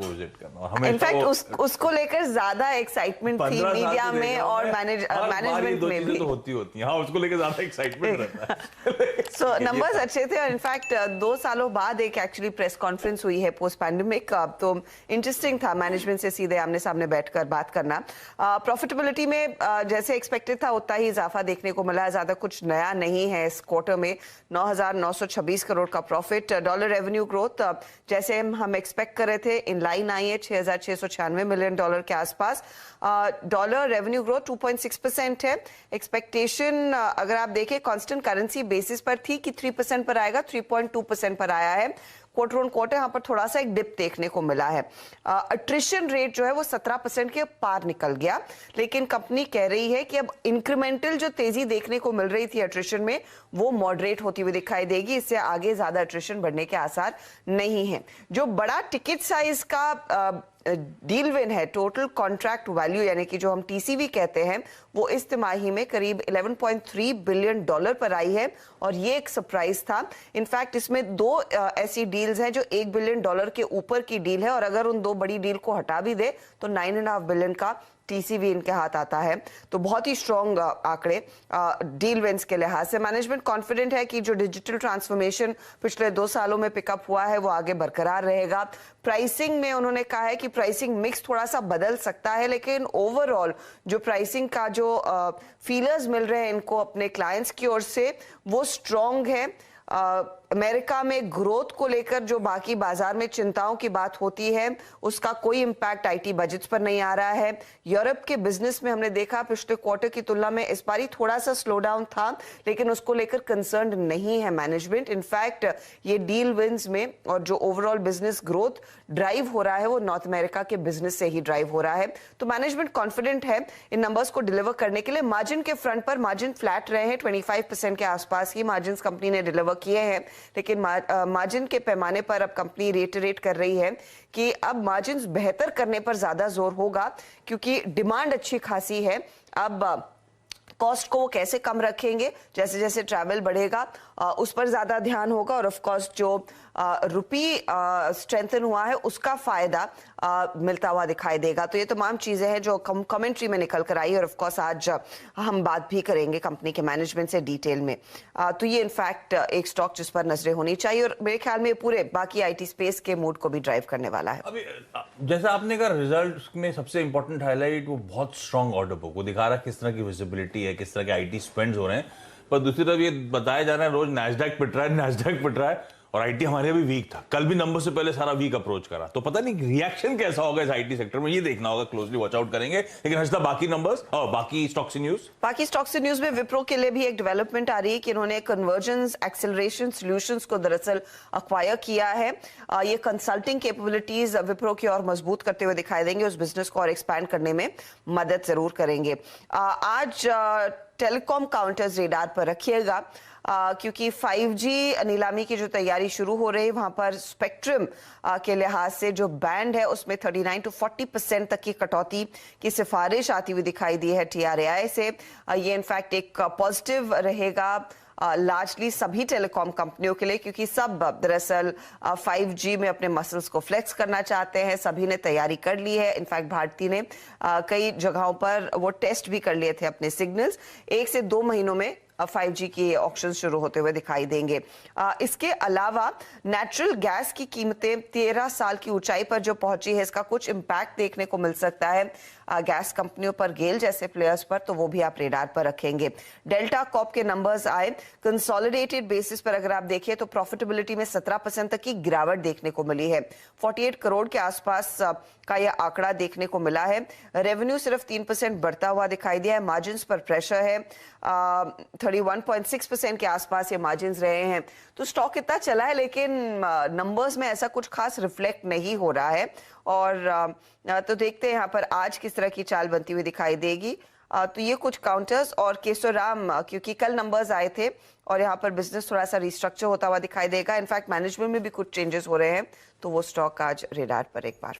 आपको विजिट करना। और हमेशा इनफैक्ट उसको लेकर ज्यादा एक्साइटमेंट थी मीडिया में और मैनेजमेंट में भी। तो होती हैं, हाँ, उसको लेकर ज्यादा एक्साइटमेंट रहता है। सो नंबर्स अच्छे थे और इनफैक्ट 2 सालों बाद एक एक्चुअली प्रेस कॉन्फ्रेंस हुई है पोस्ट पैंडेमिक, तो इंटरेस्टिंग था मैनेजमेंट से सीधे आमने सामने बैठकर बात करना। प्रॉफिटेबिलिटी में जैसे एक्सपेक्टेड था उतना ही इजाफा देखने को मिला है, ज्यादा कुछ नया नहीं है इस क्वार्टर में। 9,926 करोड़ का प्रॉफिट। डॉलर रेवेन्यू ग्रोथ जैसे हम एक्सपेक्ट कर रहे थे इन लाइन आई है, $6,696 मिलियन के आसपास। डॉलर रेवेन्यू ग्रोथ 2.6% है। एक्सपेक्टेशन अगर आप देखें कांस्टेंट करेंसी बेसिस पर थी कि 3% पर आएगा, 3.2% पर आया है। क्वार्टर ऑन क्वार्टर यहाँ पर थोड़ा सा एक डिप देखने को मिला है। अट्रिशन रेट जो है वो 17% के पार निकल गया, लेकिन कंपनी कह रही है कि अब इंक्रीमेंटल जो तेजी देखने को मिल रही थी अट्रिशन में वो मॉडरेट होती हुई दिखाई देगी, इससे आगे ज्यादा अट्रिशन बढ़ने के आसार नहीं है। जो बड़ा टिकट साइज का डील विन है, टोटल कॉन्ट्रैक्ट वैल्यू यानी कि जो हम टीसीवी कहते हैं, वो इस तिमाही में करीब $11.3 बिलियन पर आई है और ये एक सरप्राइज था। इनफैक्ट इसमें 2 ऐसी डील्स हैं जो $1 बिलियन के ऊपर की डील है और अगर उन 2 बड़ी डील को हटा भी दे तो $9.5 बिलियन का टीसीवी इनके हाथ आता है। तो बहुत ही स्ट्रॉन्ग आंकड़े डील विंस के लिहाज से। मैनेजमेंट कॉन्फिडेंट है कि जो डिजिटल ट्रांसफॉर्मेशन पिछले 2 सालों में पिकअप हुआ है वो आगे बरकरार रहेगा। प्राइसिंग में उन्होंने कहा है कि प्राइसिंग मिक्स थोड़ा सा बदल सकता है, लेकिन ओवरऑल जो प्राइसिंग का जो फीलर्स मिल रहे हैं इनको अपने क्लाइंट्स की ओर से वो स्ट्रॉन्ग है। अमेरिका में ग्रोथ को लेकर जो बाकी बाजार में चिंताओं की बात होती है उसका कोई इंपैक्ट आईटी बजट्स पर नहीं आ रहा है। यूरोप के बिजनेस में हमने देखा पिछले क्वार्टर की तुलना में इस बारी थोड़ा सा स्लो डाउन था, लेकिन उसको लेकर कंसर्न नहीं है मैनेजमेंट। इनफैक्ट ये डील विंस में और जो ओवरऑल बिजनेस ग्रोथ ड्राइव हो रहा है वो नॉर्थ अमेरिका के बिजनेस से ही ड्राइव हो रहा है। तो मैनेजमेंट कॉन्फिडेंट है इन नंबर्स को डिलीवर करने के लिए। मार्जिन के फ्रंट पर मार्जिन फ्लैट रहे हैं, 25% के आसपास ही मार्जिन कंपनी ने डिलीवर किए हैं, लेकिन मार्जिन के पैमाने पर अब कंपनी रेटरेट कर रही है कि अब मार्जिन बेहतर करने पर ज्यादा जोर होगा क्योंकि डिमांड अच्छी खासी है। अब कॉस्ट को वो कैसे कम रखेंगे, जैसे जैसे ट्रैवल बढ़ेगा उस पर ज्यादा ध्यान होगा और ऑफ कोर्स जो रुपी स्ट्रेंथन हुआ है उसका फायदा मिलता हुआ दिखाई देगा। तो ये तमाम चीजें हैं जो कमेंट्री में निकल कर आई और ऑफ कोर्स आज हम बात भी करेंगे कंपनी के मैनेजमेंट से डिटेल में। तो ये इनफैक्ट एक स्टॉक जिस पर नजरें होनी चाहिए और मेरे ख्याल में पूरे बाकी आईटी स्पेस के मूड को भी ड्राइव करने वाला है। अभी जैसा आपने कहा रिजल्ट में सबसे इंपॉर्टेंट हाईलाइट वो बहुत स्ट्रॉन्ग ऑर्डर बुक वो दिखा रहा है किस तरह की विजिबिलिटी है, किस तरह के आईटी स्पेंड्स हो रहे हैं। पर दूसरी तरफ ये बताया जा रहा है रोज नैस्डैक पिट रहा है और आईटी हमारे भी वीक था, कल भी नंबर से पहले सारा वीक अप्रोच करा। तो पता नहीं रिएक्शन कैसा होगा इस आईटी सेक्टर में, ये देखना होगा, क्लोजली वॉच आउट करेंगे। लेकिन हर्षदा बाकी नंबर्स और बाकी स्टॉक्स न्यूज में विप्रो के लिए भी एक डेवलपमेंट आ रही है कि इन्होंने कन्वर्जेंस एक्सेलरेशन सॉल्यूशंस को दरअसल अक्वायर किया है। ये कंसल्टिंग कैपेबिलिटीज विप्रो की और मजबूत करते हुए दिखाई देंगे, उस बिजनेस को और एक्सपैंड करने में मदद जरूर करेंगे। आज टेलीकॉम काउंटर्स रेडार पर रखिएगा क्योंकि 5G नीलामी की जो तैयारी शुरू हो रही है वहां पर स्पेक्ट्रम के लिहाज से जो बैंड है उसमें 39 to 40% तक की कटौती की सिफारिश आती हुई दिखाई दी है TRAI से। ये इनफैक्ट एक पॉजिटिव रहेगा लार्जली सभी टेलीकॉम कंपनियों के लिए क्योंकि सब दरअसल 5G में अपने मसल्स को फ्लेक्स करना चाहते हैं, सभी ने तैयारी कर ली है। इनफैक्ट भारती ने कई जगहों पर वो टेस्ट भी कर लिए थे अपने सिग्नल्स। 1 से 2 महीनों में 5G के ऑक्शन शुरू होते हुए दिखाई देंगे। इसके अलावा नेचुरल गैस की कीमतें 13 साल की ऊंचाई पर जो पहुंची है इसका कुछ इंपैक्ट देखने को मिल सकता है गैस कंपनियों पर, गेल जैसे प्लेयर्स पर, तो वो भी आप रेडार पर रखेंगे। डेल्टा कॉर्प के नंबर्स आए कंसोलिडेटेड बेसिस पर अगर आप देखिए तो प्रॉफिटेबिलिटी में 17% तक की गिरावट देखने को मिली है। 48 करोड़ के आसपास का यह आंकड़ा देखने को मिला है। रेवेन्यू सिर्फ 3% बढ़ता हुआ दिखाई दिया है। मार्जिन पर प्रेशर है, 31.6% के आसपास ये मार्जिन रहे हैं। तो स्टॉक इतना चला है लेकिन नंबर्स में ऐसा कुछ खास रिफ्लेक्ट नहीं हो रहा है और तो देखते हैं यहाँ पर आज किस तरह की चाल बनती हुई दिखाई देगी। तो ये कुछ काउंटर्स और केशोराम क्योंकि कल नंबर्स आए थे और यहाँ पर बिजनेस थोड़ा सा रिस्ट्रक्चर होता हुआ दिखाई देगा। इनफैक्ट मैनेजमेंट में भी कुछ चेंजेस हो रहे हैं, तो वो स्टॉक आज रेडार पर एक बार